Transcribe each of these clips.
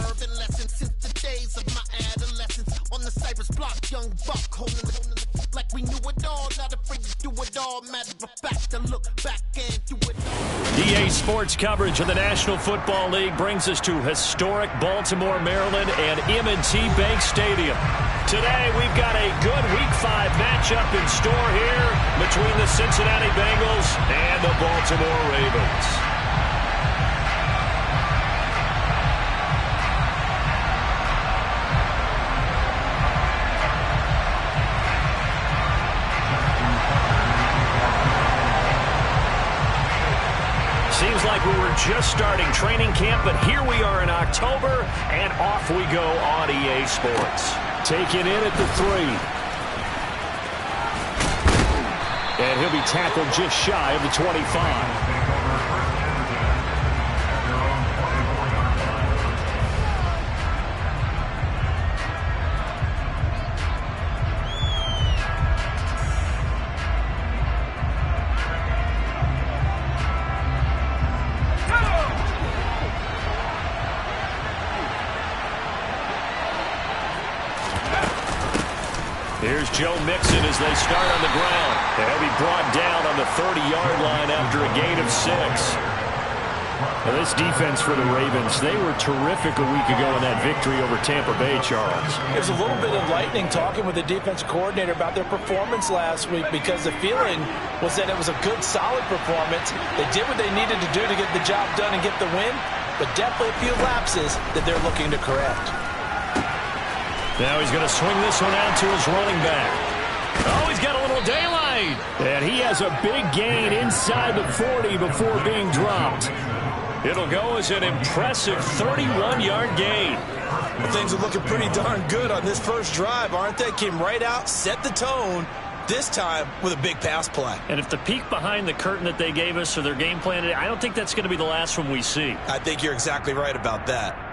learned lessons since the days of my adolescence. On the Cypress block, young buck holding it like we knew it all. Not afraid to do it all. Matter of fact, to look back and do it all. EA Sports coverage of the National Football League brings us to historic Baltimore, Maryland, and M&T Bank Stadium. Today, we've got a good Week 5 matchup in store here between the Cincinnati Bengals and the Baltimore Ravens. Seems like we were just starting training camp, but here we are in October, and off we go on EA Sports. Taken in at the 3. And he'll be tackled just shy of the 25. Here's Joe Mixon as they start on the ground. They'll be brought down on the 30-yard line after a gain of 6. Now this defense for the Ravens, they were terrific a week ago in that victory over Tampa Bay, Charles. It was a little bit enlightening talking with the defense coordinator about their performance last week, because the feeling was that it was a good, solid performance. They did what they needed to do to get the job done and get the win, but definitely a few lapses that they're looking to correct. Now he's going to swing this one out to his running back. Oh, he's got a little daylight. And he has a big gain inside the 40 before being dropped. It'll go as an impressive 31-yard gain. Well, things are looking pretty darn good on this first drive, aren't they? Came right out, set the tone, this time with a big pass play. And if the peek behind the curtain that they gave us or their game plan, I don't think that's going to be the last one we see. I think you're exactly right about that.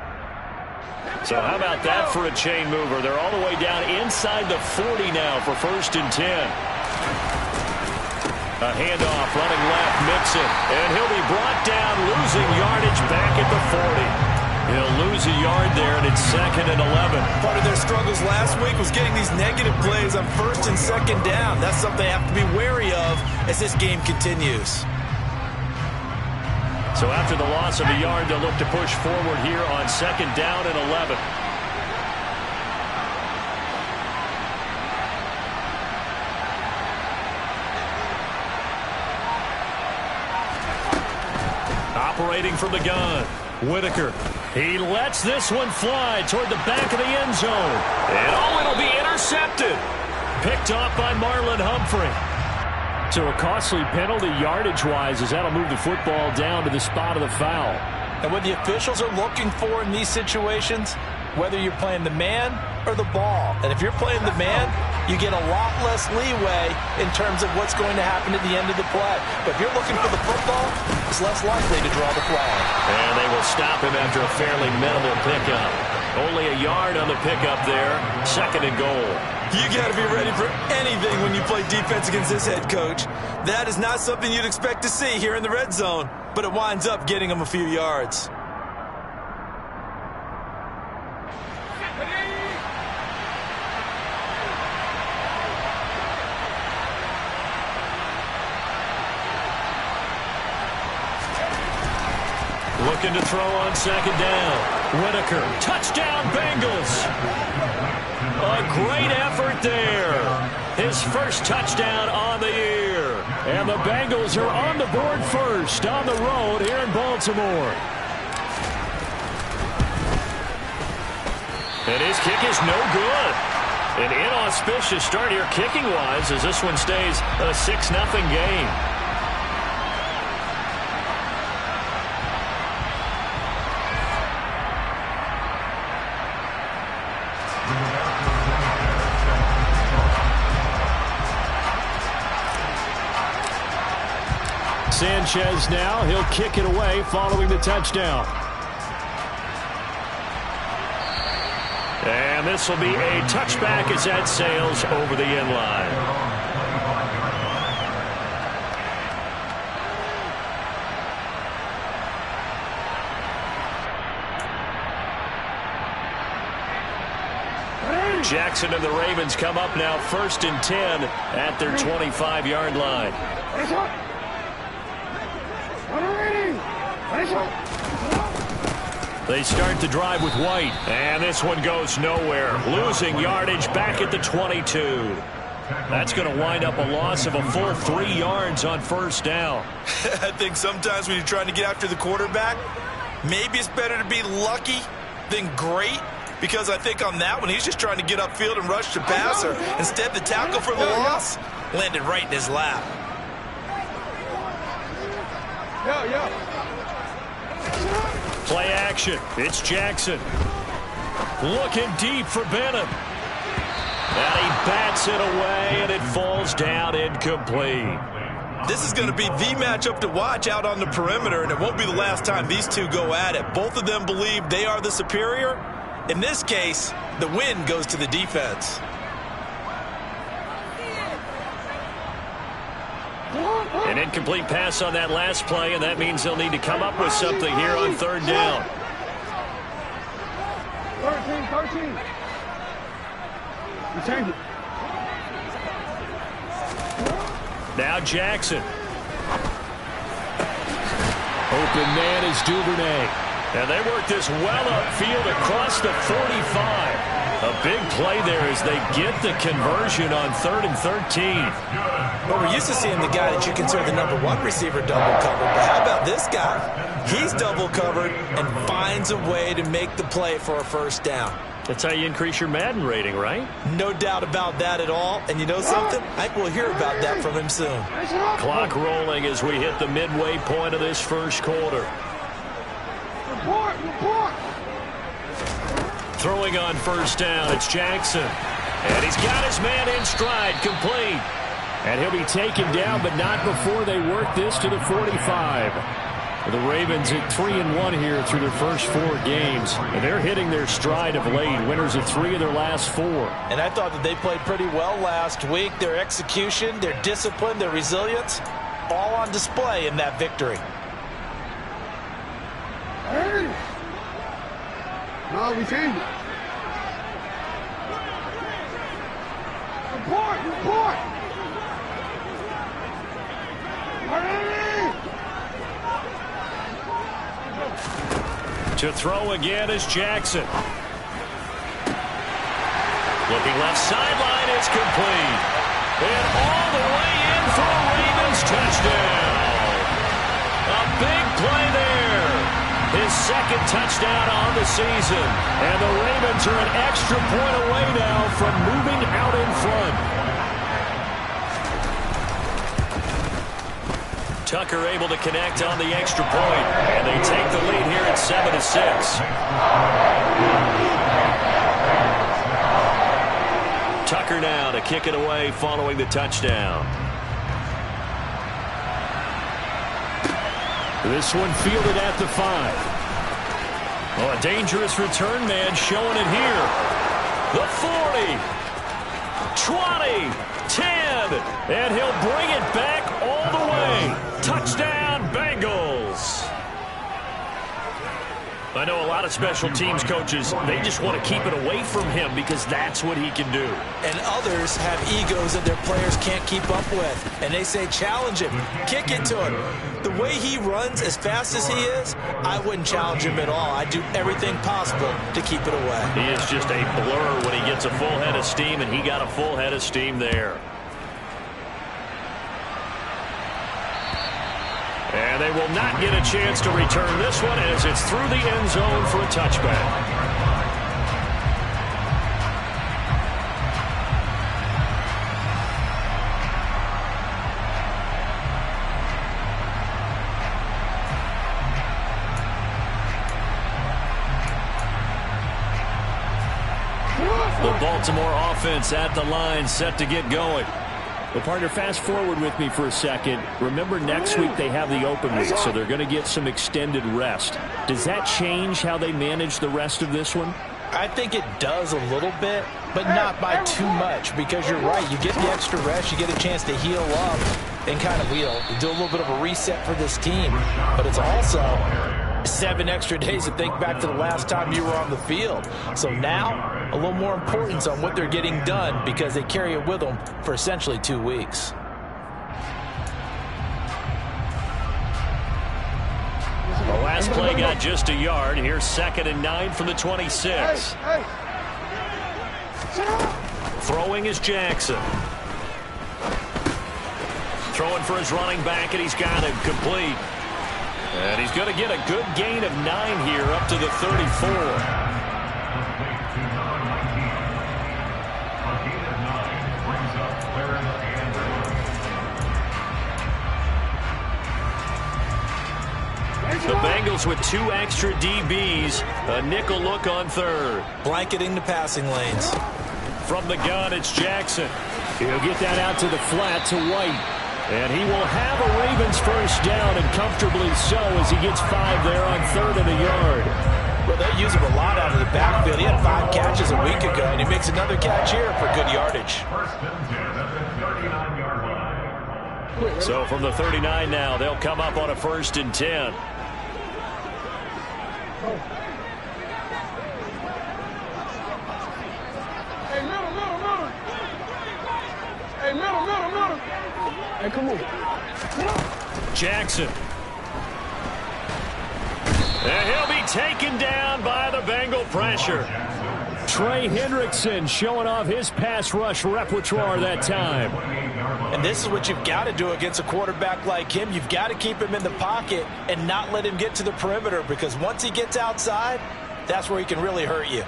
So how about that for a chain mover? They're all the way down inside the 40 now for 1st and 10. A handoff running left, Mixon. And he'll be brought down, losing yardage back at the 40. He'll lose a yard there, and it's 2nd and 11. Part of their struggles last week was getting these negative plays on 1st and 2nd down. That's something they have to be wary of as this game continues. So after the loss of a yard, they'll look to push forward here on 2nd down and 11. Operating from the gun, Whitaker. He lets this one fly toward the back of the end zone. And it'll be intercepted. Picked off by Marlon Humphrey. So a costly penalty yardage-wise, as that'll move the football down to the spot of the foul. And what the officials are looking for in these situations, whether you're playing the man or the ball. And if you're playing the man, you get a lot less leeway in terms of what's going to happen at the end of the play. But if you're looking for the football, it's less likely to draw the flag. And they will stop him after a fairly minimal pickup. Only a yard on the pickup there, 2nd and goal. You got to be ready for anything when you play defense against this head coach. That is not something you'd expect to see here in the red zone, but it winds up getting them a few yards. Looking to throw on 2nd down. Whitaker, touchdown Bengals. A great effort there. His first touchdown on the year. And the Bengals are on the board first on the road here in Baltimore. And his kick is no good. An inauspicious start here kicking-wise as this one stays a 6-0 game. Sanchez now, he'll kick it away following the touchdown. And this will be a touchback as that sails over the end line. Jackson and the Ravens come up now 1st and 10 at their 25-yard line. They start the drive with White, and this one goes nowhere. Losing yardage back at the 22. That's going to wind up a loss of a full 3 yards on 1st down. I think sometimes when you're trying to get after the quarterback, maybe it's better to be lucky than great, because I think on that one, he's just trying to get upfield and rush the passer. Instead, the tackle for the loss landed right in his lap. Play action. It's Jackson. Looking deep for Bennett. And he bats it away, and it falls down incomplete. This is going to be the matchup to watch out on the perimeter, and it won't be the last time these two go at it. Both of them believe they are the superior. In this case, the win goes to the defense. An incomplete pass on that last play, and that means they'll need to come up with something here on 3rd down. 13. Change it. Now Jackson. Open man is Duvernay. And they work this well upfield across the 45. A big play there as they get the conversion on 3rd and 13. Well, we're used to seeing the guy that you consider the #1 receiver double covered. But how about this guy? He's double covered and finds a way to make the play for a 1st down. That's how you increase your Madden rating, right? No doubt about that at all. And you know something? I think we'll hear about that from him soon. Clock rolling as we hit the midway point of this 1st quarter. Report. Throwing on 1st down, it's Jackson. And he's got his man in stride, complete. And he'll be taken down, but not before they work this to the 45. The Ravens at 3-1 here through their first 4 games. And they're hitting their stride of late, winners of 3 of their last 4. And I thought that they played pretty well last week. Their execution, their discipline, their resilience, all on display in that victory. Hey! No, we changed it. Report! To throw again is Jackson. Looking left sideline, it's complete. And all the way in for a Ravens touchdown. A big play there. His 2nd touchdown on the season. And the Ravens are an extra point away now from moving out in front. Tucker able to connect on the extra point, and they take the lead here at 7-6. Tucker now to kick it away following the touchdown. This one fielded at the 5. Oh, a dangerous return man showing it here. The 40, 20, 10, and he'll bring it back all the way. Touchdown, Bengals. I know a lot of special teams coaches, they just want to keep it away from him because that's what he can do. And others have egos that their players can't keep up with. And they say, challenge him, kick it to him. The way he runs as fast as he is, I wouldn't challenge him at all. I'd do everything possible to keep it away. He is just a blur when he gets a full head of steam, and he got a full head of steam there. And they will not get a chance to return this one as it's through the end zone for a touchback. The Baltimore offense at the line, set to get going. Well, partner, fast forward with me for a second. Remember, next week they have the open week, so they're going to get some extended rest. Does that change how they manage the rest of this one? I think it does a little bit, but not by too much, because you're right. You get the extra rest. You get a chance to heal up and kind of do a little bit of a reset for this team. But it's also 7 extra days to think back to the last time you were on the field. So now, a little more importance on what they're getting done because they carry it with them for essentially 2 weeks. The last play got just a yard. Here's 2nd and 9 from the 26. Throwing is Jackson. Throwing for his running back, and he's got him complete. And he's going to get a good gain of 9 here up to the 34. The Bengals with 2 extra DBs. A nickel look on 3rd. Blanketing the passing lanes. From the gun, it's Jackson. He'll get that out to the flat to White. And he will have a Ravens first down, and comfortably so, as he gets 5 there on 3rd and a yard. Well, they use him a lot out of the backfield. He had 5 catches a week ago, and he makes another catch here for good yardage. So from the 39 now, they'll come up on a 1st and 10. Hey, come on. Jackson. And he'll be taken down by the Bengal pressure. Trey Hendrickson showing off his pass rush repertoire that time. And this is what you've got to do against a quarterback like him. You've got to keep him in the pocket and not let him get to the perimeter, because once he gets outside, that's where he can really hurt you.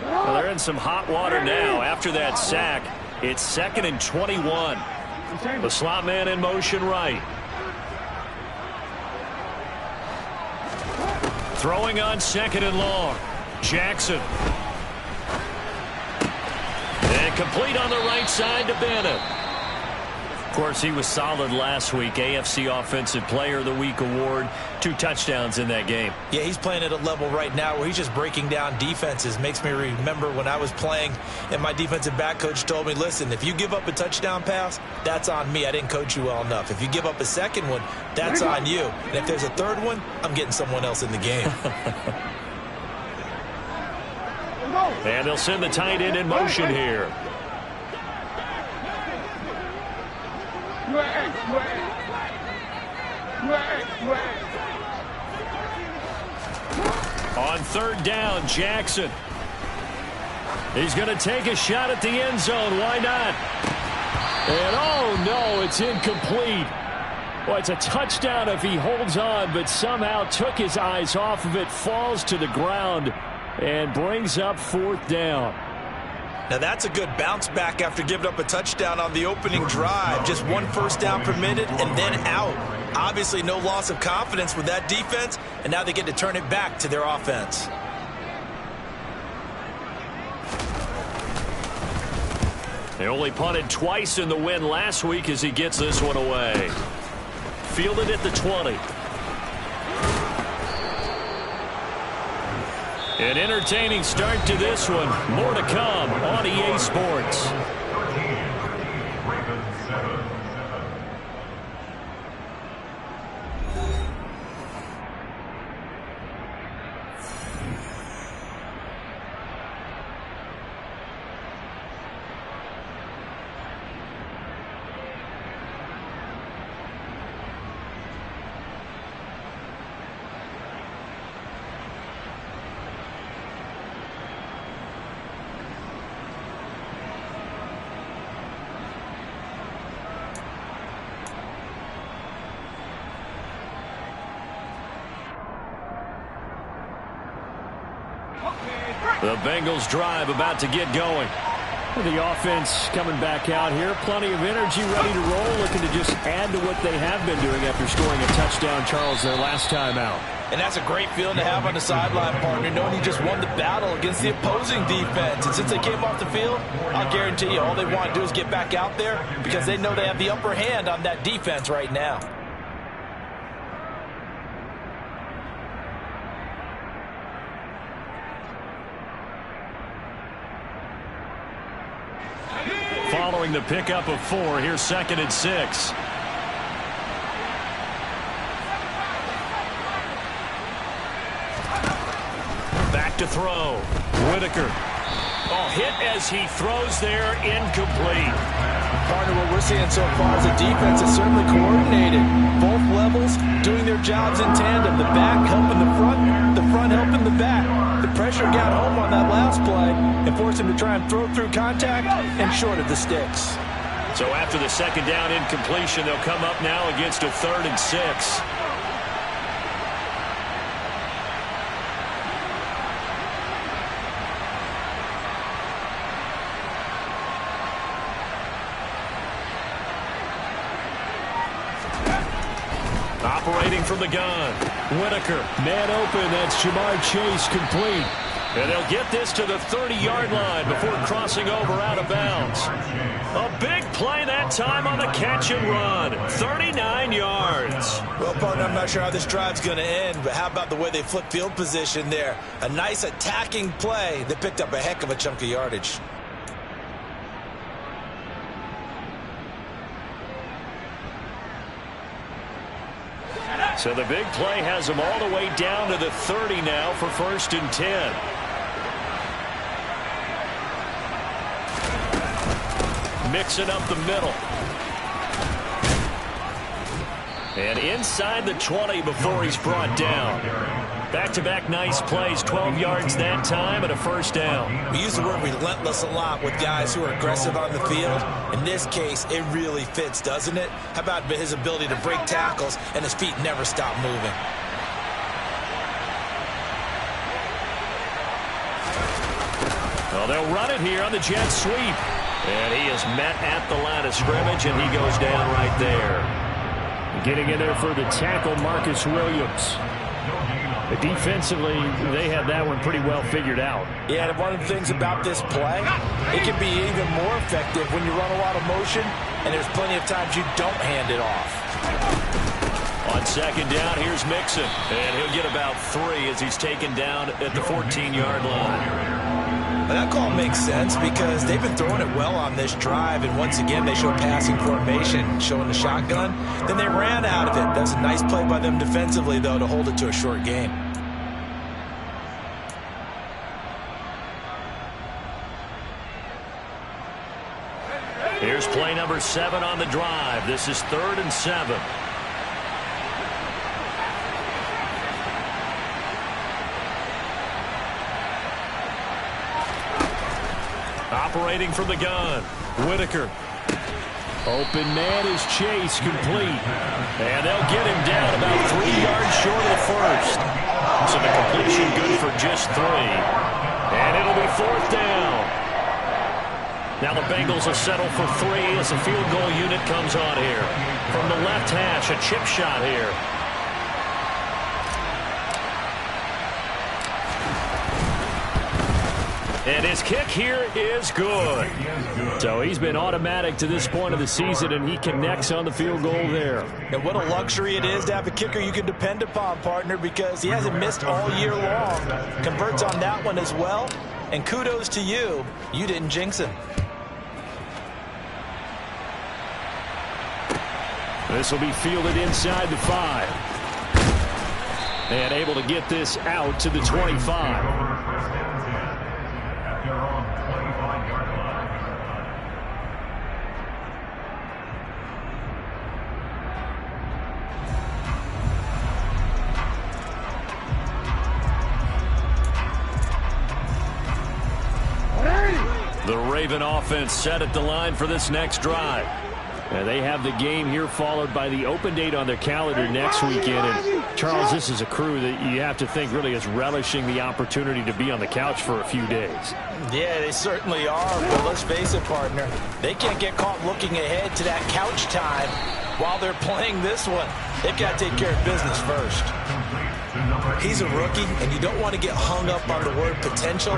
Well, they're in some hot water now after that sack. It's 2nd and 21. The slot man in motion right. Throwing on 2nd and long. Jackson. And complete on the right side to Bennett. Of course, he was solid last week. AFC Offensive Player of the Week award. 2 touchdowns in that game. Yeah, he's playing at a level right now where he's just breaking down defenses. Makes me remember when I was playing and my defensive back coach told me, listen, if you give up a touchdown pass, that's on me. I didn't coach you well enough. If you give up a second one, that's on you. And if there's a third one, I'm getting someone else in the game. And they'll send the tight end in motion here. On 3rd down, Jackson. He's going to take a shot at the end zone. Why not? And oh no, it's incomplete. Well, it's a touchdown if he holds on, but somehow took his eyes off of it, falls to the ground, and brings up 4th down. Now that's a good bounce back after giving up a touchdown on the opening drive. Just 1 first down permitted and then out. Obviously no loss of confidence with that defense, and now they get to turn it back to their offense. They only punted twice in the win last week as he gets this one away. Fielded at the 20. An entertaining start to this one. More to come on EA Sports. The Bengals drive about to get going. The offense coming back out here. Plenty of energy, ready to roll, looking to just add to what they have been doing after scoring a touchdown, Charles, their last time out. And that's a great feeling to have on the sideline, partner, knowing you just won the battle against the opposing defense. And since they came off the field, I'll guarantee you all they want to do is get back out there because they know they have the upper hand on that defense right now. Following the pickup of 4, here's 2nd and 6. back to throw. Whitaker. Oh, hit as he throws there, incomplete. Partner, what we're seeing so far is the defense is certainly coordinated. Both levels doing their jobs in tandem. The back helping the front helping the back. The pressure got home on that last play and forced him to try and throw through contact and short of the sticks. So after the second down incompletion, they'll come up now against a 3rd and 6. Operating from the gun, Whitaker, man open, that's Ja'Marr Chase, complete. And they'll get this to the 30-yard line before crossing over out of bounds. A big play that time on the catch and run, 39 yards. Well, partner, I'm not sure how this drive's going to end, but how about the way they flip field position there? A nice attacking play that picked up a heck of a chunk of yardage. So the big play has them all the way down to the 30 now for 1st and 10. Mixing up the middle. And inside the 20 before he's brought down. Back-to-back nice plays, 12 yards that time and a 1st down. We use the word relentless a lot with guys who are aggressive on the field. In this case, it really fits, doesn't it? How about his ability to break tackles and his feet never stop moving? Well, they'll run it here on the jet sweep. And he is met at the line of scrimmage, and he goes down right there. Getting in there for the tackle, Marcus Williams. Defensively, they had that one pretty well figured out. Yeah, and one of the things about this play, it can be even more effective when you run a lot of motion, and there's plenty of times you don't hand it off. On second down, here's Mixon, and he'll get about 3 as he's taken down at the 14-yard line. But that call makes sense because they've been throwing it well on this drive, and once again they show passing formation, showing the shotgun. Then they ran out of it. That's a nice play by them defensively, though, to hold it to a short game. Here's play number 7 on the drive. This is 3rd and 7. Operating from the gun, Whitaker. Open man is Chase, complete. And they'll get him down about 3 yards short of the 1st. So the completion good for just 3. And it'll be 4th down. Now the Bengals will settle for 3 as the field goal unit comes on here. From the left hash, a chip shot here. And his kick here is good. So he's been automatic to this point of the season, and he connects on the field goal there. And what a luxury it is to have a kicker you can depend upon, partner, because he hasn't missed all year long. Converts on that one as well. And kudos to you. You didn't jinx him. This will be fielded inside the 5. And able to get this out to the 25. The Raven offense set at the line for this next drive. And they have the game here followed by the open date on their calendar next weekend. And Charles, this is a crew that you have to think really is relishing the opportunity to be on the couch for a few days. Yeah, they certainly are. But let's face it, partner, they can't get caught looking ahead to that couch time while they're playing this one. They've got to take care of business first. He's a rookie, and you don't want to get hung up on the word potential.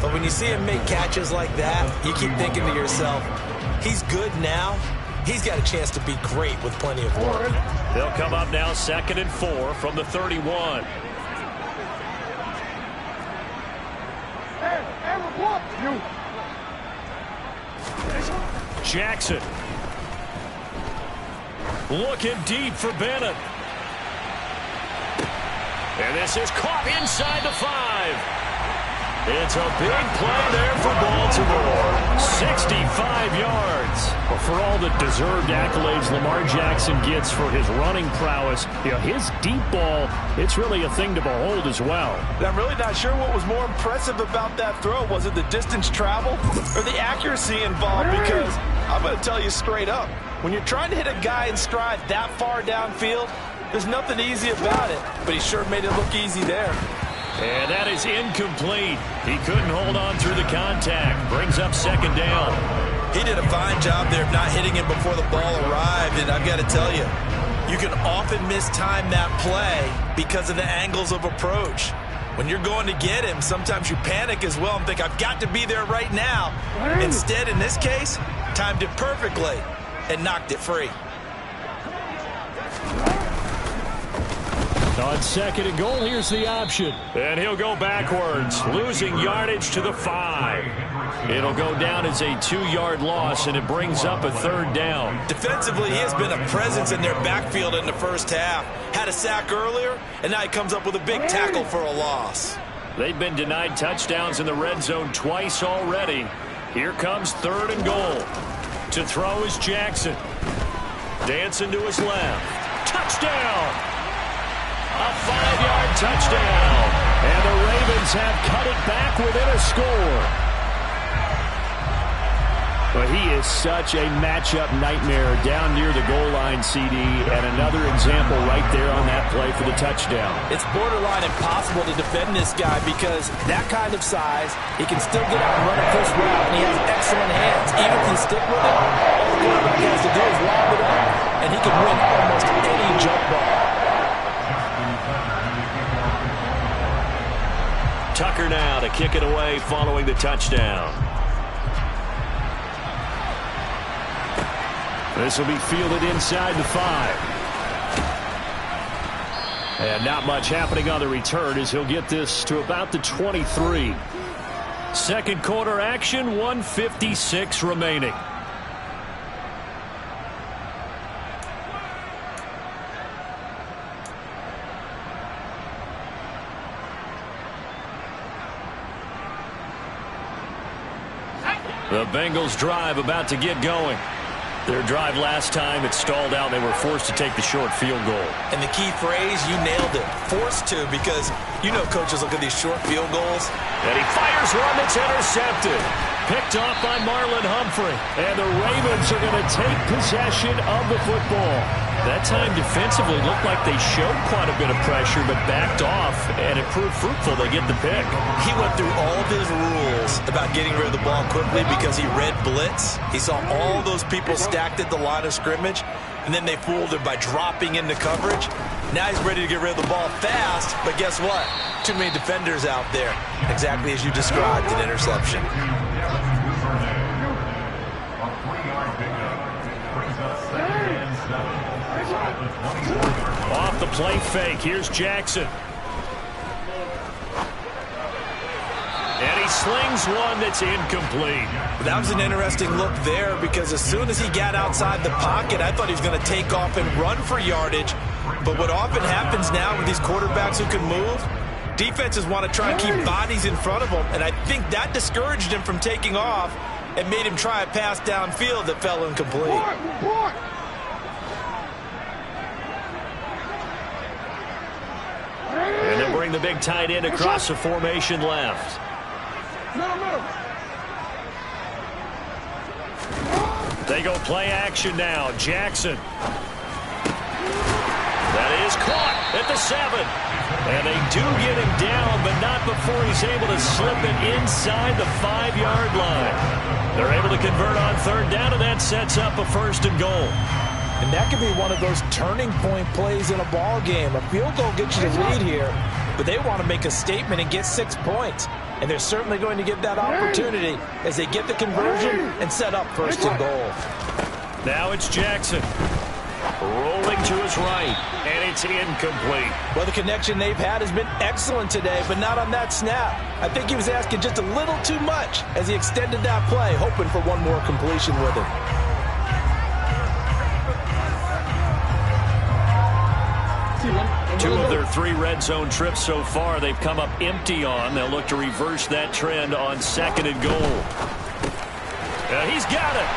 But when you see him make catches like that, you keep thinking to yourself, he's good now. He's got a chance to be great with plenty of work. They'll come up now 2nd and 4 from the 31. Jackson. Looking deep for Bennett. And this is caught inside the 5. It's a big play there for Baltimore. 65 yards. Well, for all the deserved accolades Lamar Jackson gets for his running prowess, his deep ball, it's really a thing to behold as well. And I'm really not sure what was more impressive about that throw. Was it the distance traveled or the accuracy involved? Because I'm going to tell you straight up, when you're trying to hit a guy in stride that far downfield, there's nothing easy about it. But he sure made it look easy there. And that is incomplete. He couldn't hold on through the contact. Brings up second down. He did a fine job there of not hitting him before the ball arrived. And I've got to tell you, you can often mistime that play because of the angles of approach. When you're going to get him, sometimes you panic as well and think, I've got to be there right now. Instead, in this case, timed it perfectly and knocked it free. On second and goal, here's the option. And he'll go backwards, losing yardage to the 5. It'll go down as a 2-yard loss, and it brings up a third down. Defensively, he has been a presence in their backfield in the first half. Had a sack earlier, and now he comes up with a big tackle for a loss. They've been denied touchdowns in the red zone twice already. Here comes third and goal. To throw is Jackson. Dancing to his left. Touchdown! A 5-yard touchdown. And the Ravens have cut it back within a score. But he is such a matchup nightmare down near the goal line, CD, and another example right there on that play for the touchdown. It's borderline impossible to defend this guy because that kind of size, he can still get out and run a crisp route, and he has excellent hands. Even if he stick with it, all the quarterback has to do is lob it up, and he can win almost any jump ball. Tucker now to kick it away following the touchdown. This will be fielded inside the 5. And not much happening on the return as he'll get this to about the 23. Second quarter action, 1:56 remaining. The Bengals drive about to get going. Their drive last time, it stalled out. They were forced to take the short field goal. And the key phrase, you nailed it. Forced to, because you know coaches look at these short field goals. And he fires one that's intercepted. Picked off by Marlon Humphrey. And the Ravens are going to take possession of the football. That time defensively looked like they showed quite a bit of pressure but backed off, and it proved fruitful. They get the pick. He went through all of his rules about getting rid of the ball quickly because he read blitz. He saw all those people stacked at the line of scrimmage, and then they fooled him by dropping into coverage. Now he's ready to get rid of the ball fast, but guess what? Too many defenders out there. Exactly as you described, an interception. Off the play fake, here's Jackson. And he slings one that's incomplete. That was an interesting look there because as soon as he got outside the pocket, I thought he was going to take off and run for yardage. But what often happens now with these quarterbacks who can move, defenses want to try and keep bodies in front of them, and I think that discouraged him from taking off and made him try a pass downfield that fell incomplete. And they'll bring the big tight end across the formation left. They go play action now. Jackson. That is caught at the 7. And they do get him down, but not before he's able to slip it inside the 5-yard line. They're able to convert on third down, and that sets up a first and goal. And that could be one of those turning point plays in a ball game. A field goal gets you the lead here, but they want to make a statement and get 6 points. And they're certainly going to get that opportunity as they get the conversion and set up first and goal. Now it's Jackson. Rolling to his right, and it's incomplete. Well, the connection they've had has been excellent today, but not on that snap. I think he was asking just a little too much as he extended that play, hoping for one more completion with him. Sí, 2 of their 3 red zone trips so far, they've come up empty on. They'll look to reverse that trend on 2nd and goal. He's got it.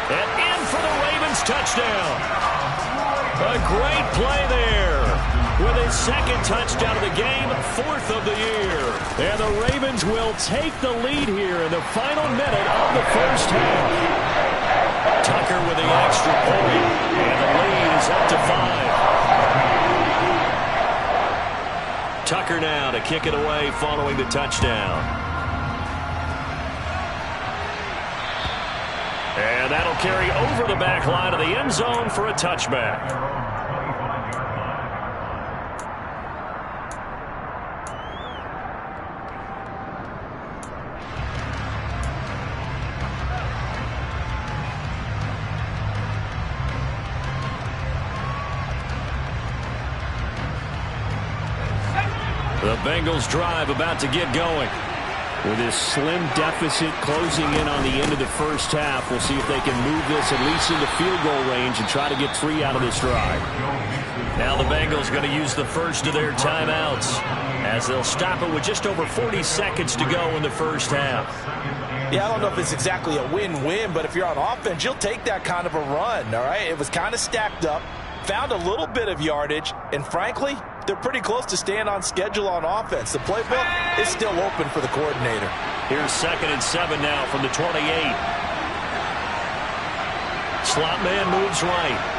And in for the Ravens touchdown. A great play there. With his 2nd touchdown of the game, 4th of the year. And the Ravens will take the lead here in the final minute of the first half. Tucker with the extra point. And the lead is up to 5. Tucker now to kick it away following the touchdown. And that'll carry over the back line of the end zone for a touchback. The Bengals drive about to get going. With this slim deficit closing in on the end of the first half, we'll see if they can move this at least into field goal range and try to get 3 out of this drive. Now the Bengals going to use the first of their timeouts as they'll stop it with just over 40 seconds to go in the first half. Yeah, I don't know if it's exactly a win-win, but if you're on offense, you'll take that kind of a run, all right? It was kind of stacked up, found a little bit of yardage, and frankly, they're pretty close to staying on schedule on offense. The playbook is still open for the coordinator. Here's 2nd and 7 now from the 28. Slot man moves right.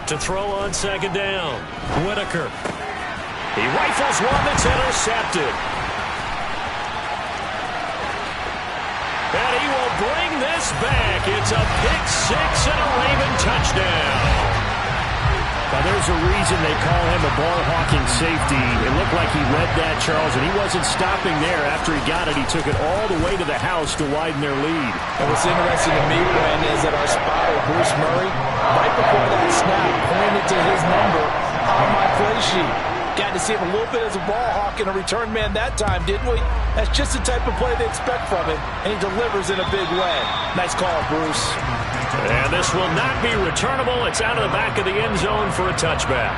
To throw on 2nd down. Whitaker. He rifles one that's intercepted. And he will bring this back. It's a pick-6 and a Raven touchdown. Now, there's a reason they call him a ball-hawking safety. It looked like he read that, Charles, and he wasn't stopping there. After he got it, he took it all the way to the house to widen their lead. And what's interesting to me, Brandon, is that our spotter, Bruce Murray, right before that snap, pointed to his number on my play sheet. Got to see him a little bit as a ball hawk and a return man that time, didn't we? That's just the type of play they expect from him, and he delivers in a big way. Nice call, Bruce. And this will not be returnable. It's out of the back of the end zone for a touchback.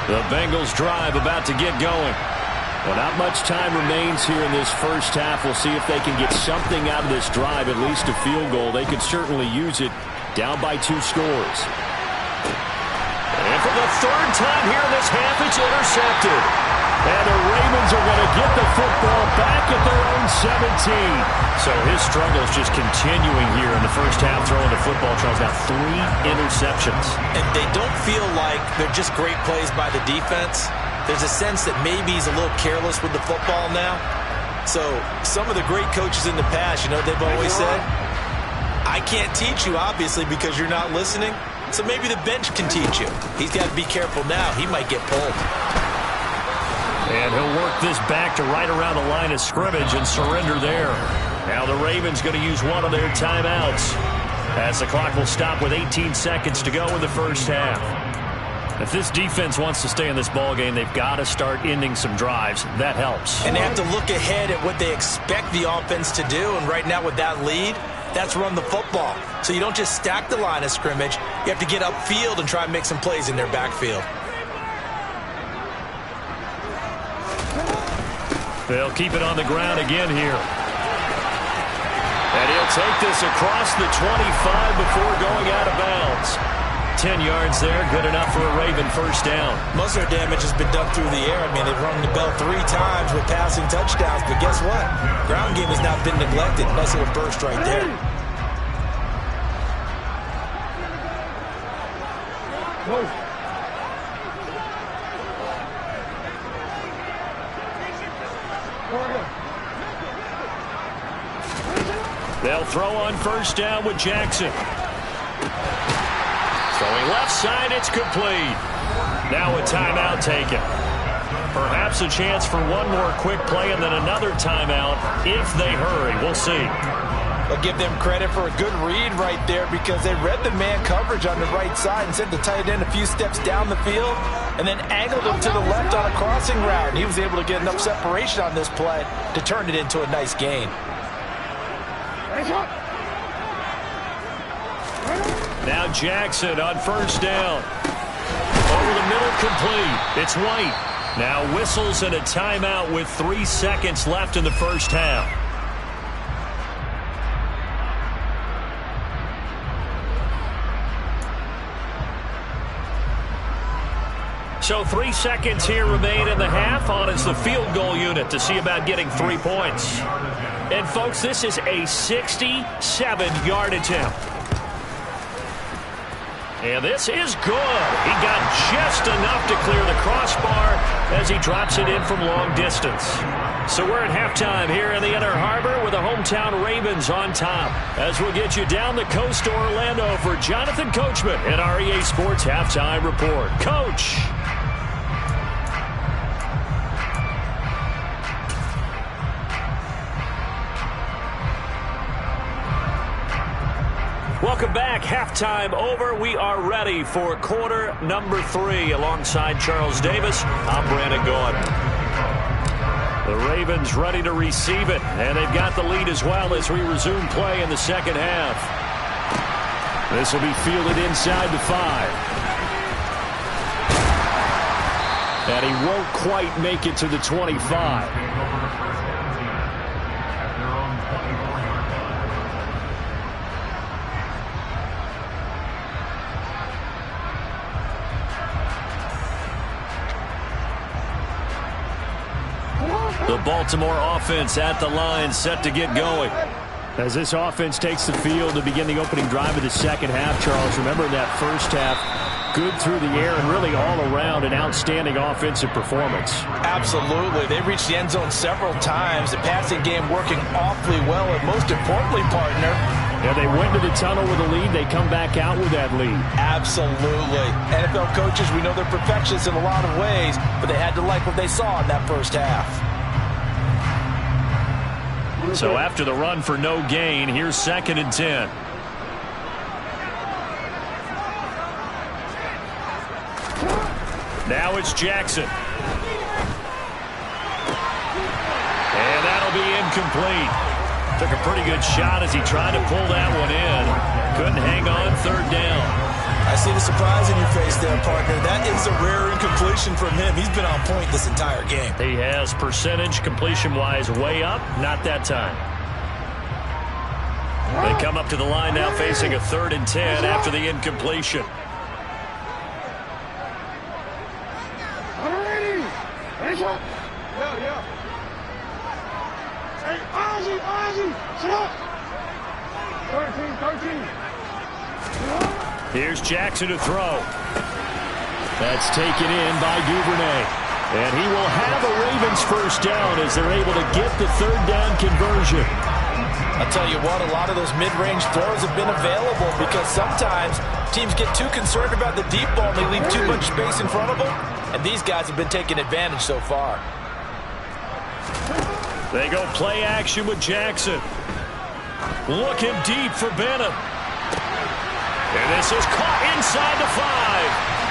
The Bengals drive about to get going. Well, not much time remains here in this first half. We'll see if they can get something out of this drive, at least a field goal. They could certainly use it. Down by 2 scores. And for the 3rd time here in this half, it's intercepted. And the Ravens are going to get the football back at their own 17. So his struggles just continuing here in the first half throwing the football. Charles, now 3 interceptions. And they don't feel like they're just great plays by the defense. There's a sense that maybe he's a little careless with the football now. So some of the great coaches in the past, you know what they've always said? I can't teach you, obviously, because you're not listening. So maybe the bench can teach you. He's got to be careful now. He might get pulled. And he'll work this back to right around the line of scrimmage and surrender there. Now the Ravens going to use one of their timeouts as the clock will stop with 18 seconds to go in the first half. If this defense wants to stay in this ballgame, they've got to start ending some drives. That helps. And they have to look ahead at what they expect the offense to do. And right now with that lead, that's run the football. So you don't just stack the line of scrimmage. You have to get upfield and try and make some plays in their backfield. They'll keep it on the ground again here. And he'll take this across the 25 before going out of bounds. 10 yards there, good enough for a Raven first down. Most of their damage has been done through the air. I mean, they've rung the bell 3 times with passing touchdowns, but guess what? Ground game has not been neglected. Nice little burst right there. They'll throw on first down with Jackson. Throwing left side, it's complete. Now a timeout taken. Perhaps a chance for one more quick play and then another timeout if they hurry. We'll see. I'll give them credit for a good read right there because they read the man coverage on the right side and sent the tight end a few steps down the field and then angled him to the left on a crossing route. And he was able to get enough separation on this play to turn it into a nice gain. Now Jackson on first down. Over the middle, complete. It's White. Now whistles and a timeout with 3 seconds left in the first half. So 3 seconds here remain in the half. On is the field goal unit to see about getting 3 points. And folks, this is a 67-yard attempt. And this is good. He got just enough to clear the crossbar as he drops it in from long distance. So we're at halftime here in the Inner Harbor with the hometown Ravens on top. As we'll get you down the coast to Orlando for Jonathan Coachman at our EA Sports Halftime Report. Coach. Welcome back. Halftime over. We are ready for quarter number 3 alongside Charles Davis. I'm Brandon Gaudin. The Ravens ready to receive it, and they've got the lead as well as we resume play in the second half. This will be fielded inside the 5. And he won't quite make it to the 25. The Baltimore offense at the line, set to get going. As this offense takes the field to begin the opening drive of the second half, Charles, remember in that first half, good through the air and really all around an outstanding offensive performance. Absolutely. They reached the end zone several times. The passing game working awfully well, and most importantly, partner, yeah, they went to the tunnel with a lead. They come back out with that lead. Absolutely. NFL coaches, we know they're perfectionists in a lot of ways, but they had to like what they saw in that first half. So after the run for no gain, here's 2nd and 10. Now it's Jackson. And that'll be incomplete. Took a pretty good shot as he tried to pull that one in. Couldn't hang on 3rd down. I see the surprise in your face there, partner. That is a rare incompletion from him. He's been on point this entire game. He has percentage completion-wise way up. Not that time. They come up to the line now facing a 3rd and 10 after the incompletion. Hey, Ozzie, sit up. 13. Here's Jackson to throw. That's taken in by Duvernay. And he will have a Ravens first down as they're able to get the 3rd down conversion. I'll tell you what, a lot of those mid-range throws have been available because sometimes teams get too concerned about the deep ball and they leave too much space in front of them. And these guys have been taking advantage so far. They go play action with Jackson. Looking deep for Bennett. And this is caught inside the 5.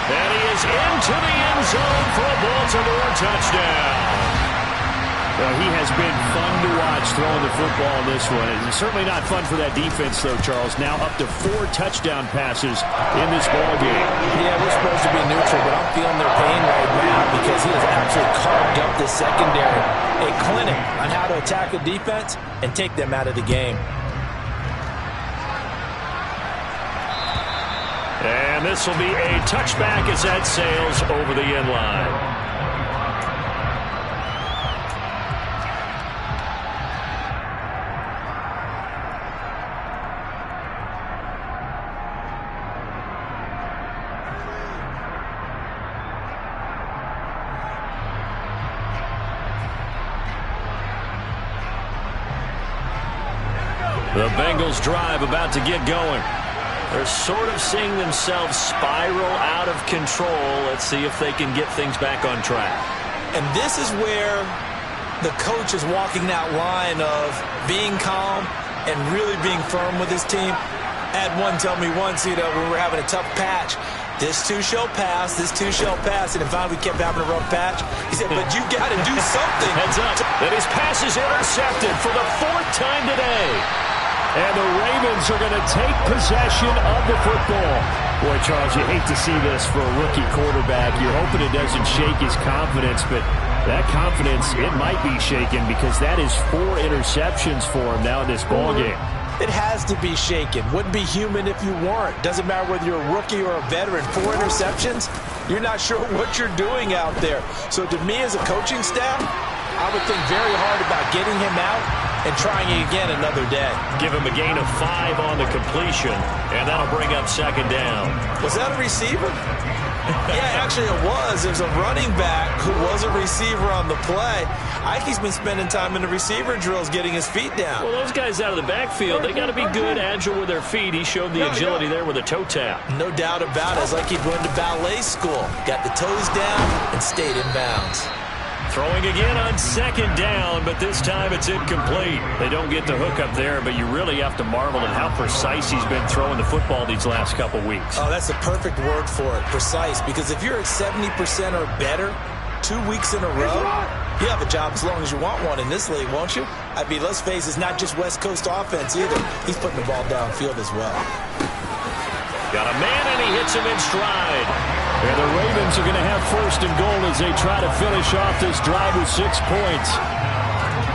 And he is into the end zone for a Baltimore touchdown. Well, he has been fun to watch throwing the football in this one. It's certainly not fun for that defense, though, Charles. Now up to 4 touchdown passes in this ball game. Yeah, we're supposed to be neutral, but I'm feeling their pain right now because he has absolutely carved up the secondary. A clinic on how to attack a defense and take them out of the game. And this will be a touchback as that sails over the end line. The Bengals drive about to get going. They're sort of seeing themselves spiral out of control. Let's see if they can get things back on track. And this is where the coach is walking that line of being calm and really being firm with his team. I had one tell me once, when we were having a tough patch, this too shall pass, this too shall pass. And if finally we kept having a rough patch, he said, but you got to do something. Heads up. And his pass is intercepted for the 4th time today. And the Ravens are going to take possession of the football. Boy, Charles, you hate to see this for a rookie quarterback. You're hoping it doesn't shake his confidence, but that confidence, it might be shaken because that is 4 interceptions for him now in this ballgame. It has to be shaken. Wouldn't be human if you weren't. Doesn't matter whether you're a rookie or a veteran. 4 interceptions, you're not sure what you're doing out there. So to me as a coaching staff, I would think very hard about getting him out and trying again another day. Give him a gain of 5 on the completion, and that'll bring up 2nd down. Was that a receiver? Yeah, actually it was. It was a running back who was a receiver on the play. Ike's been spending time in the receiver drills getting his feet down. Well, those guys out of the backfield, they got to be good, agile with their feet. He showed the agility there with a toe tap. No doubt about it. It's like he'd run to ballet school. Got the toes down and stayed in bounds. Throwing again on 2nd down, but this time it's incomplete. They don't get the hook up there, but you really have to marvel at how precise he's been throwing the football these last couple weeks. Oh, that's the perfect word for it, precise, because if you're at 70% or better 2 weeks in a row, you have a job as long as you want one in this league, won't you? I mean, let's face it, it's not just West Coast offense either. He's putting the ball downfield as well. Got a man, and he hits him in stride. And the Ravens are going to have 1st and goal as they try to finish off this drive with 6 points.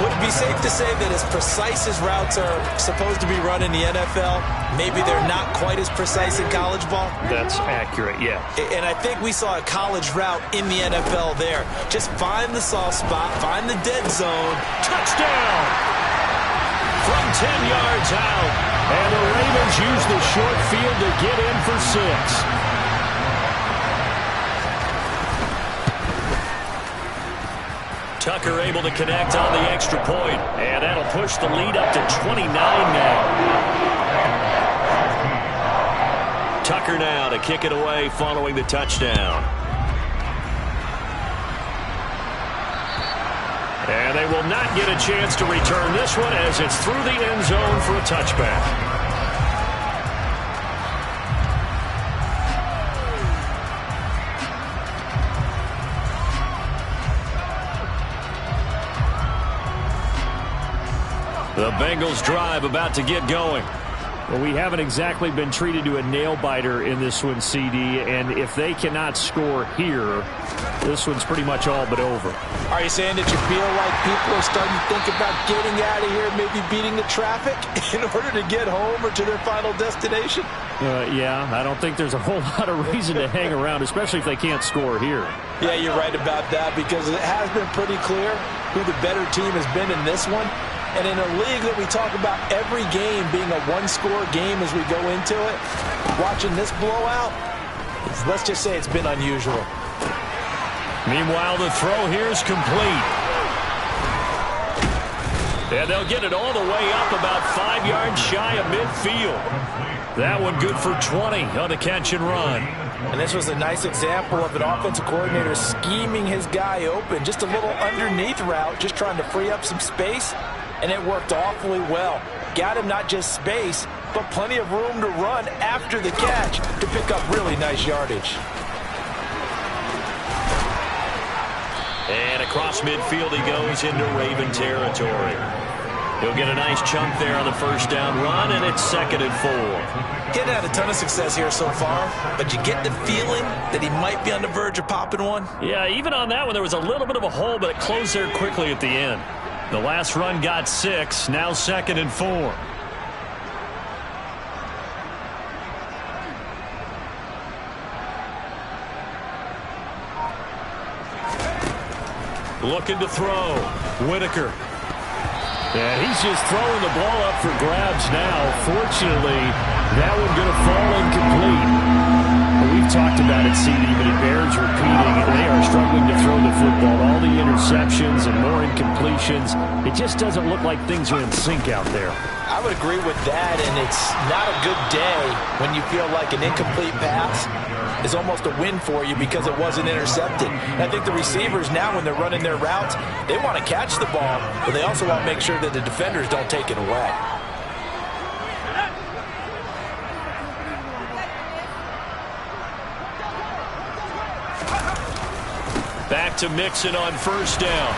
Would it be safe to say that as precise as routes are supposed to be run in the NFL, maybe they're not quite as precise in college ball? That's accurate, yeah. And I think we saw a college route in the NFL there. Just find the soft spot, find the dead zone. Touchdown! From 10 yards out. And the Ravens use the short field to get in for 6. Tucker able to connect on the extra point, and that'll push the lead up to 29 now. Tucker now to kick it away following the touchdown. And they will not get a chance to return this one as it's through the end zone for a touchback. The Bengals drive about to get going. Well, we haven't exactly been treated to a nail-biter in this one, CD, and if they cannot score here, this one's pretty much all but over. Are you saying that you feel like people are starting to think about getting out of here, maybe beating the traffic in order to get home or to their final destination? Yeah, I don't think there's a whole lot of reason to hang around, especially if they can't score here. Yeah, you're right about that because it has been pretty clear who the better team has been in this one. And in a league that we talk about every game being a one-score game as we go into it, watching this blowout, let's just say it's been unusual. Meanwhile, the throw here is complete. And they'll get it all the way up about 5 yards shy of midfield. That one good for 20 on the catch and run. And this was a nice example of an offensive coordinator scheming his guy open. Just a little underneath route, just trying to free up some space. And it worked awfully well. Got him not just space, but plenty of room to run after the catch to pick up really nice yardage. And across midfield he goes into Raven territory. He'll get a nice chunk there on the 1st down run, and it's 2nd and 4. Getting had a ton of success here so far, but you get the feeling that he might be on the verge of popping one. Yeah, even on that one, there was a little bit of a hole, but it closed there quickly at the end. The last run got 6, now 2nd and 4. Looking to throw. Whitaker. And he's just throwing the ball up for grabs now. Fortunately, that one going to fall incomplete. We've talked about it, CD, but it bears repeating. They are struggling to throw the football. All the interceptions and more incompletions. It just doesn't look like things are in sync out there. I would agree with that, and it's not a good day when you feel like an incomplete pass is almost a win for you because it wasn't intercepted. And I think the receivers now, when they're running their routes, they want to catch the ball, but they also want to make sure that the defenders don't take it away. Back to Mixon on first down.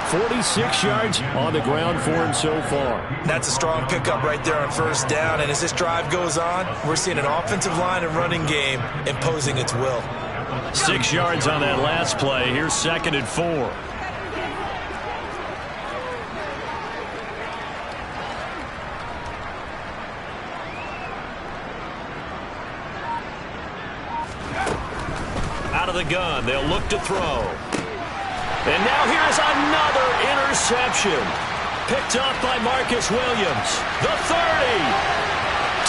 46 yards on the ground for him so far. That's a strong pickup right there on first down. And as this drive goes on, we're seeing an offensive line and running game imposing its will. 6 yards on that last play. Here's 2nd and 4. Out of the gun. They'll look to throw. And now here's another interception. Picked up by Marcus Williams. The 30.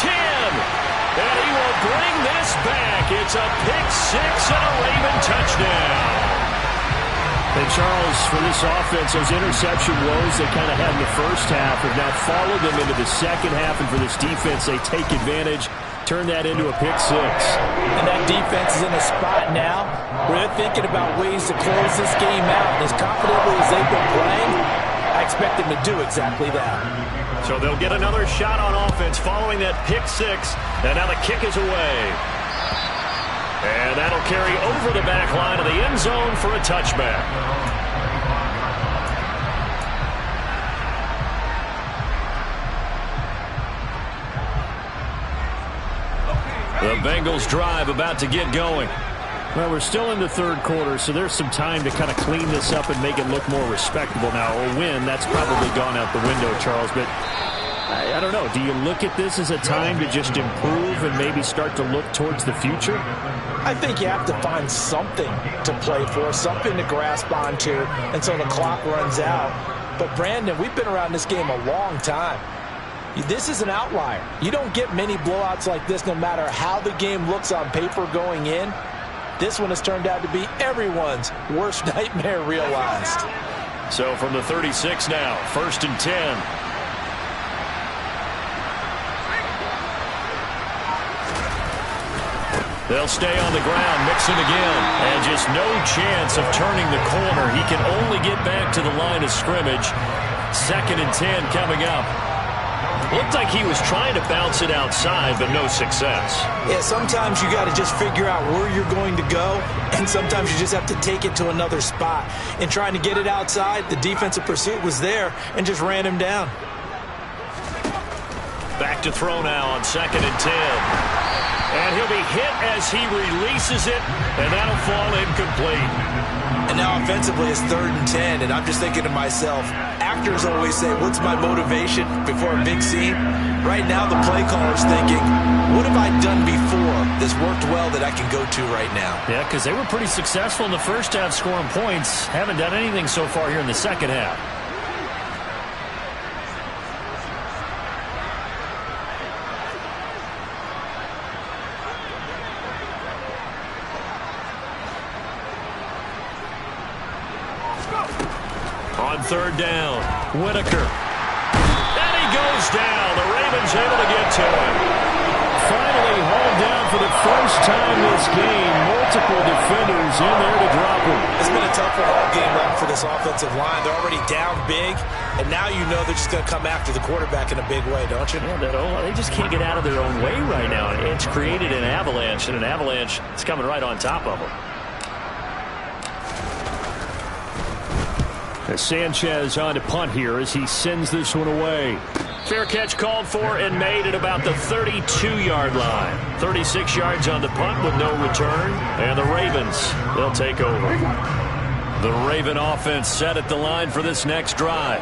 10. And he will bring this back. It's a pick six and a Raven touchdown. And Charles, for this offense, those interception woes they kind of had in the first half have now followed them into the second half. And for this defense, they take advantage. Turn that into a pick six. And that defense is in a spot now where they're thinking about ways to close this game out. And as confidently as they've been playing, I expect them to do exactly that. So they'll get another shot on offense following that pick six. And now the kick is away. And that'll carry over the back line of the end zone for a touchback. The Bengals drive about to get going. Well, we're still in the third quarter, so there's some time to kind of clean this up and make it look more respectable. Now, a win, that's probably gone out the window, Charles, but I don't know. Do you look at this as a time to just improve and maybe start to look towards the future? I think you have to find something to play for, something to grasp onto until the clock runs out. But, Brandon, we've been around this game a long time. This is an outlier. You don't get many blowouts like this no matter how the game looks on paper going in. This one has turned out to be everyone's worst nightmare realized. So from the 36 now, 1st and 10. They'll stay on the ground, Mixon again, and just no chance of turning the corner. He can only get back to the line of scrimmage. 2nd and 10 coming up. Looked like he was trying to bounce it outside, but no success. Yeah, sometimes you got to just figure out where you're going to go, and sometimes you just have to take it to another spot. In trying to get it outside, the defensive pursuit was there and just ran him down. Back to throw now on 2nd and 10. And he'll be hit as he releases it, and that'll fall incomplete. And now offensively it's 3rd and 10, and I'm just thinking to myself, actors always say, what's my motivation before a big scene? Right now the play caller's thinking, what have I done before that's worked well that I can go to right now? Yeah, because they were pretty successful in the first half scoring points. Haven't done anything so far here in the second half. On 3rd down, Whitaker. And he goes down. The Ravens able to get to him. Finally hauled down for the first time this game. Multiple defenders in there to drop him. It's been a tough one all game long for this offensive line. They're already down big, and now you know they're just going to come after the quarterback in a big way, don't you? Yeah, they just can't get out of their own way right now. It's created an avalanche, and an avalanche is coming right on top of them. Sanchez on to punt here as he sends this one away. Fair catch called for and made at about the 32-yard line. 36 yards on the punt with no return. And the Ravens, they'll take over. The Raven offense set at the line for this next drive.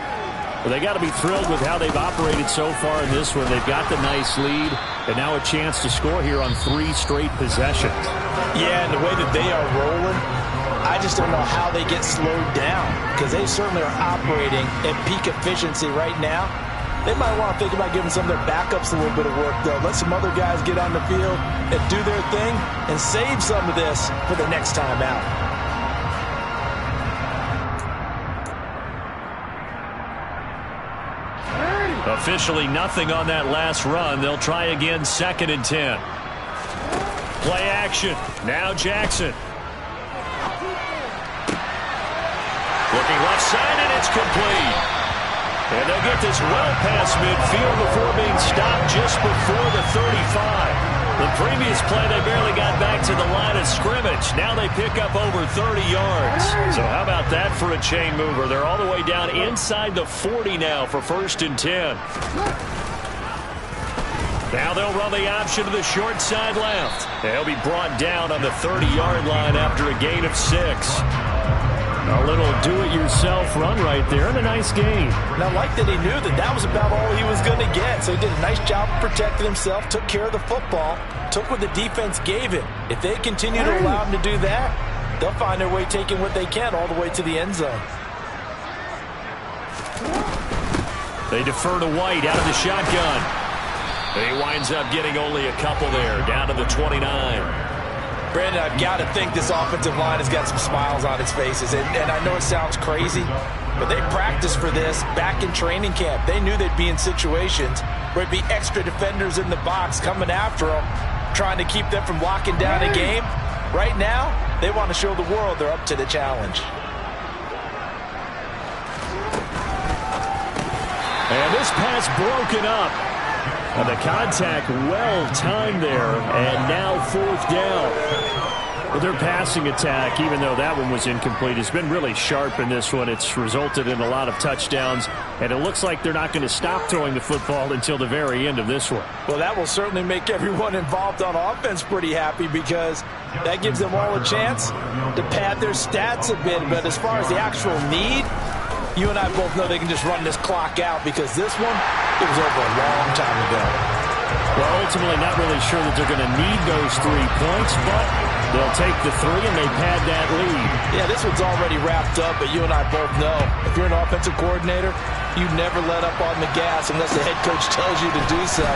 Well, they got to be thrilled with how they've operated so far in this one. They've got the nice lead, and now a chance to score here on 3 straight possessions. Yeah, and the way that they are rolling, I just don't know how they get slowed down, because they certainly are operating at peak efficiency right now. They might want to think about giving some of their backups a little bit of work, though. Let some other guys get on the field and do their thing and save some of this for the next time out. Officially nothing on that last run. They'll try again, 2nd and 10. Play action. Now Jackson. Looking left side, and it's complete. And they'll get this well past midfield before being stopped just before the 35. The previous play, they barely got back to the line of scrimmage. Now they pick up over 30 yards. So how about that for a chain mover? They're all the way down inside the 40 now for 1st and 10. Now they'll run the option to the short side left. They'll be brought down on the 30-yard line after a gain of 6. A little do-it-yourself run right there and a nice gain. And I like that he knew that that was about all he was going to get. So he did a nice job of protecting himself, took care of the football, took what the defense gave him. If they continue to allow him to do that, they'll find their way taking what they can all the way to the end zone. They defer to White out of the shotgun. He winds up getting only a couple there, down to the 29. Brandon, I've got to think this offensive line has got some smiles on its faces. And I know it sounds crazy, but they practiced for this back in training camp. They knew they'd be in situations where it'd be extra defenders in the box coming after them, trying to keep them from locking down a game. Right now, they want to show the world they're up to the challenge. And this pass broken up. And the contact well-timed there, and now 4th down. Well, their passing attack, even though that one was incomplete, has been really sharp in this one. It's resulted in a lot of touchdowns, and it looks like they're not going to stop throwing the football until the very end of this one. Well, that will certainly make everyone involved on offense pretty happy because that gives them all a chance to pad their stats a bit. But as far as the actual need, you and I both know they can just run this clock out because this one, it was over a long time ago. Well, ultimately not really sure that they're going to need those 3 points, but they'll take the 3 and they pad that lead. Yeah, this one's already wrapped up, but you and I both know if you're an offensive coordinator, you never let up on the gas unless the head coach tells you to do so.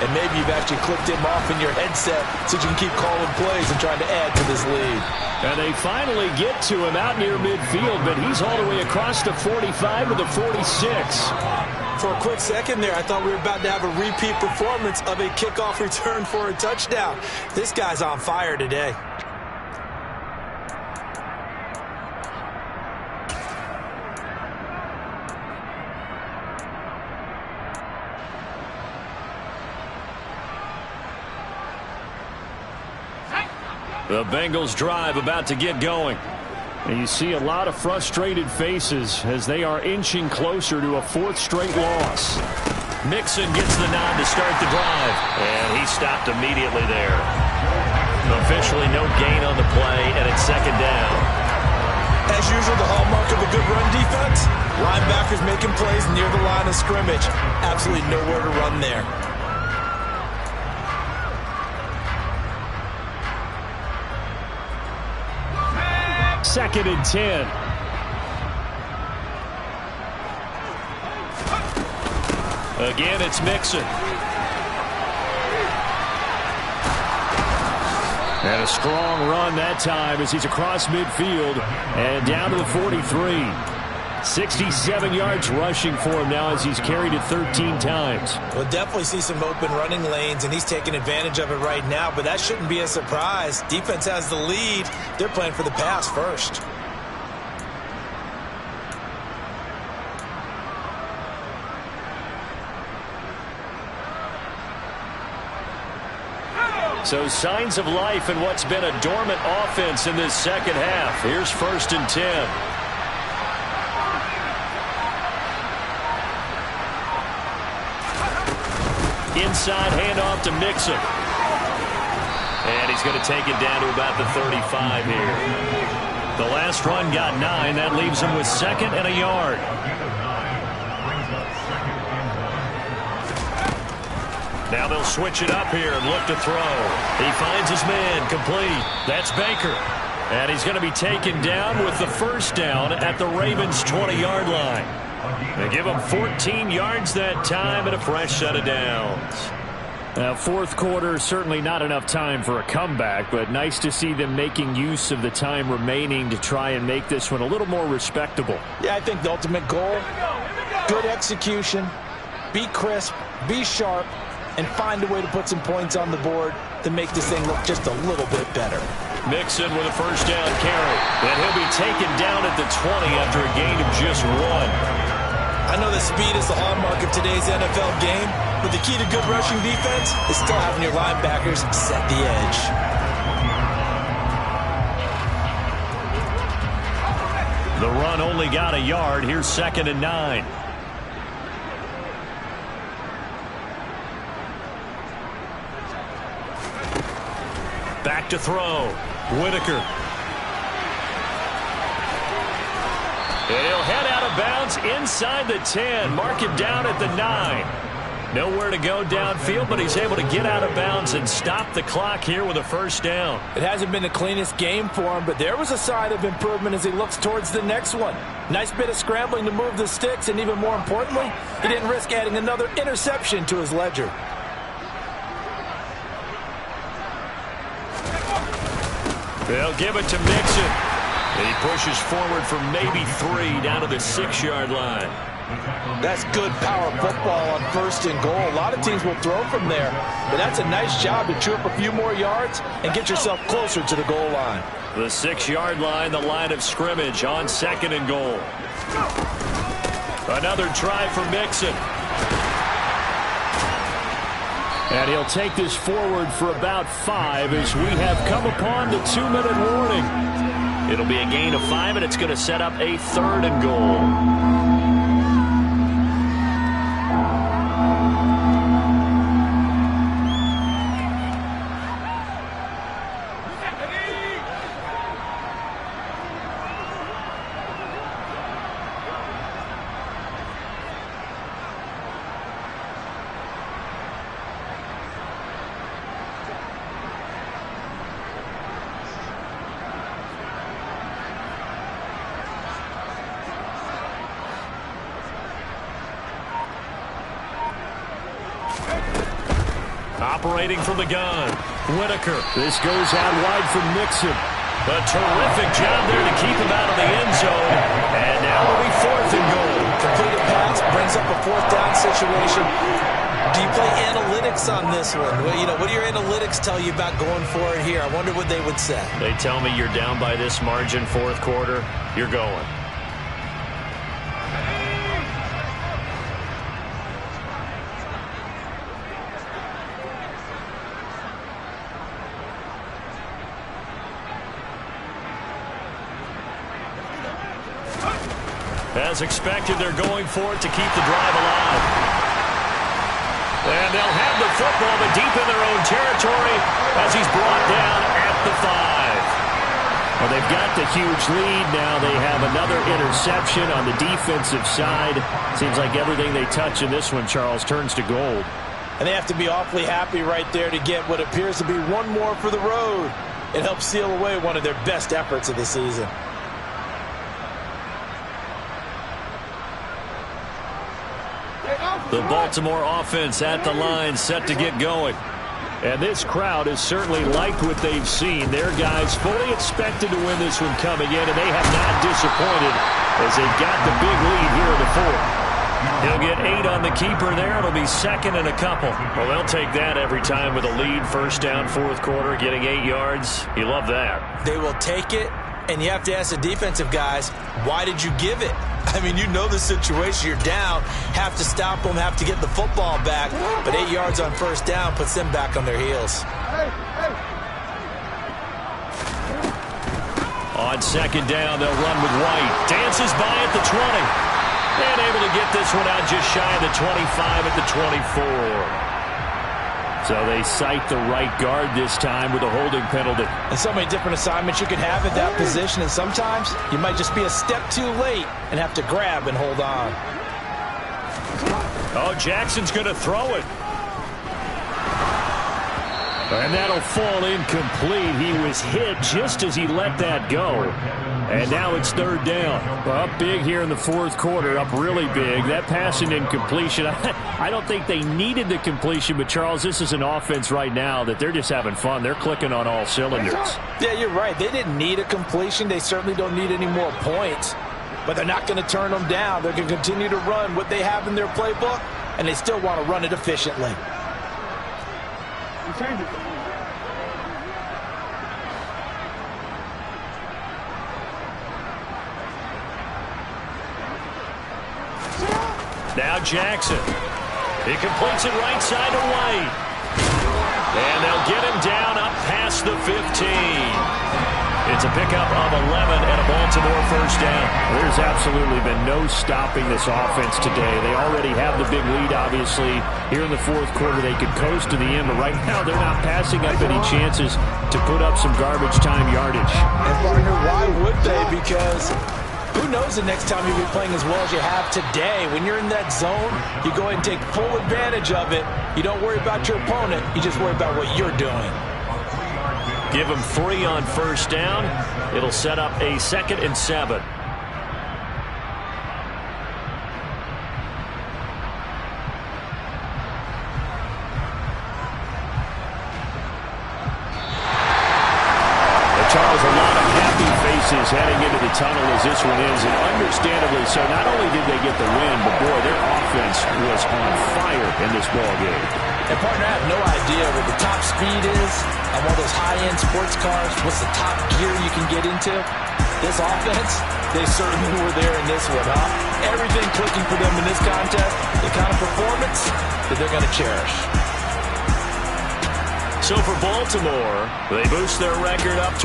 And maybe you've actually clicked him off in your headset so you can keep calling plays and trying to add to this lead. And they finally get to him out near midfield, but he's all the way across the 45 to the 46. For a quick second there, I thought we were about to have a repeat performance of a kickoff return for a touchdown. This guy's on fire today. The Bengals drive about to get going. And you see a lot of frustrated faces as they are inching closer to a 4th straight loss. Mixon gets the nod to start the drive, and he stopped immediately there. Officially no gain on the play, and it's 2nd down. As usual, the hallmark of a good run defense, linebackers making plays near the line of scrimmage. Absolutely nowhere to run there. 2nd and 10. Again, it's Mixon. And a strong run that time as he's across midfield and down to the 43. 67 yards rushing for him now as he's carried it 13 times. We'll definitely see some open running lanes, and he's taking advantage of it right now, but that shouldn't be a surprise. Defense has the lead. They're playing for the pass first. So signs of life in what's been a dormant offense in this second half. Here's 1st and 10. Inside handoff to Mixon. And he's going to take it down to about the 35 here. The last run got 9. That leaves him with 2nd and a yard. Now they'll switch it up here and look to throw. He finds his man, complete. That's Baker. And he's going to be taken down with the 1st down at the Ravens' 20-yard line. They give him 14 yards that time and a fresh set of downs. Now, 4th quarter, certainly not enough time for a comeback, but nice to see them making use of the time remaining to try and make this one a little more respectable. Yeah, I think the ultimate goal, good execution, be crisp, be sharp, and find a way to put some points on the board to make this thing look just a little bit better. Mixon with a first down carry. And he'll be taken down at the 20 after a gain of just 1. I know that speed is the hallmark of today's NFL game, but the key to good rushing defense is still having your linebackers set the edge. The run only got a yard. Here's 2nd and 9. Back to throw. Whitaker. And he'll head out of bounds inside the 10. Mark him down at the 9. Nowhere to go downfield, but he's able to get out of bounds and stop the clock here with a first down. It hasn't been the cleanest game for him, but there was a sign of improvement as he looks towards the next one. Nice bit of scrambling to move the sticks, and even more importantly, he didn't risk adding another interception to his ledger. They'll give it to Mixon. And he pushes forward for maybe 3 down to the 6-yard line. That's good power football on 1st and goal. A lot of teams will throw from there, but that's a nice job to chew up a few more yards and get yourself closer to the goal line. The 6-yard line, the line of scrimmage on 2nd and goal. Another try for Mixon. And he'll take this forward for about 5 as we have come upon the 2-minute warning. It'll be a gain of 5, and it's going to set up a 3rd and goal. Operating from the gun, Whitaker. This goes out wide for Mixon. A terrific job there to keep him out of the end zone. And now it'll be 4th and goal. Completed pass brings up a 4th down situation. Do you play analytics on this one? Well, what do your analytics tell you about going for it here? I wonder what they would say. They tell me you're down by this margin, 4th quarter, you're going. As expected, they're going for it to keep the drive alive. And they'll have the football, but deep in their own territory as he's brought down at the 5. Well, they've got the huge lead now. They have another interception on the defensive side. Seems like everything they touch in this one, Charles, turns to gold. And they have to be awfully happy right there to get what appears to be one more for the road. It helps seal away one of their best efforts of the season. The Baltimore offense at the line, set to get going. And this crowd has certainly liked what they've seen. Their guys fully expected to win this one coming in, and they have not disappointed as they've got the big lead here in the 4th. He'll get 8 on the keeper there. It'll be 2nd and a couple. Well, they'll take that every time with a lead. 1st down, 4th quarter, getting 8 yards. You love that. They will take it, and you have to ask the defensive guys, why did you give it? I mean, you know the situation. You're down, have to stop them, have to get the football back. But 8 yards on 1st down puts them back on their heels. On 2nd down, they'll run with White. Dances by at the 20. And able to get this one out just shy of the 25 at the 24. So they cite the right guard this time with a holding penalty. And so many different assignments you can have at that position, and sometimes you might just be a step too late and have to grab and hold on. Oh, Jackson's going to throw it. And that'll fall incomplete. He was hit just as he let that go. And now it's 3rd down. Well, up big here in the 4th quarter, up really big. That passing incompletion, I don't think they needed the completion, but Charles, this is an offense right now that they're just having fun. They're clicking on all cylinders. Yeah, you're right. They didn't need a completion. They certainly don't need any more points. But they're not going to turn them down. They're going to continue to run what they have in their playbook, and they still want to run it efficiently. You change it. Now Jackson. He completes it right side to White. And they'll get him down up past the 15. It's a pickup of 11 and a Baltimore first down. There's absolutely been no stopping this offense today. They already have the big lead, obviously. Here in the fourth quarter, they could coast to the end, but right now they're not passing up any chances to put up some garbage time yardage. And partner, why would they? Because who knows the next time you'll be playing as well as you have today. When you're in that zone, you go ahead and take full advantage of it. You don't worry about your opponent. You just worry about what you're doing. Give him 3 on first down. It'll set up a 2nd and 7. Charles, a lot of happy faces heading into the tunnel as this one is, and understandably so. Not only did they get the win, but boy, their offense was on fire in this ball game. And partner, I have no idea what the top speed is on one of those high-end sports cars. What's the top gear you can get into? This offense, they certainly were there in this one, huh? Everything clicking for them in this contest, the kind of performance that they're going to cherish. So for Baltimore, they boost their record up to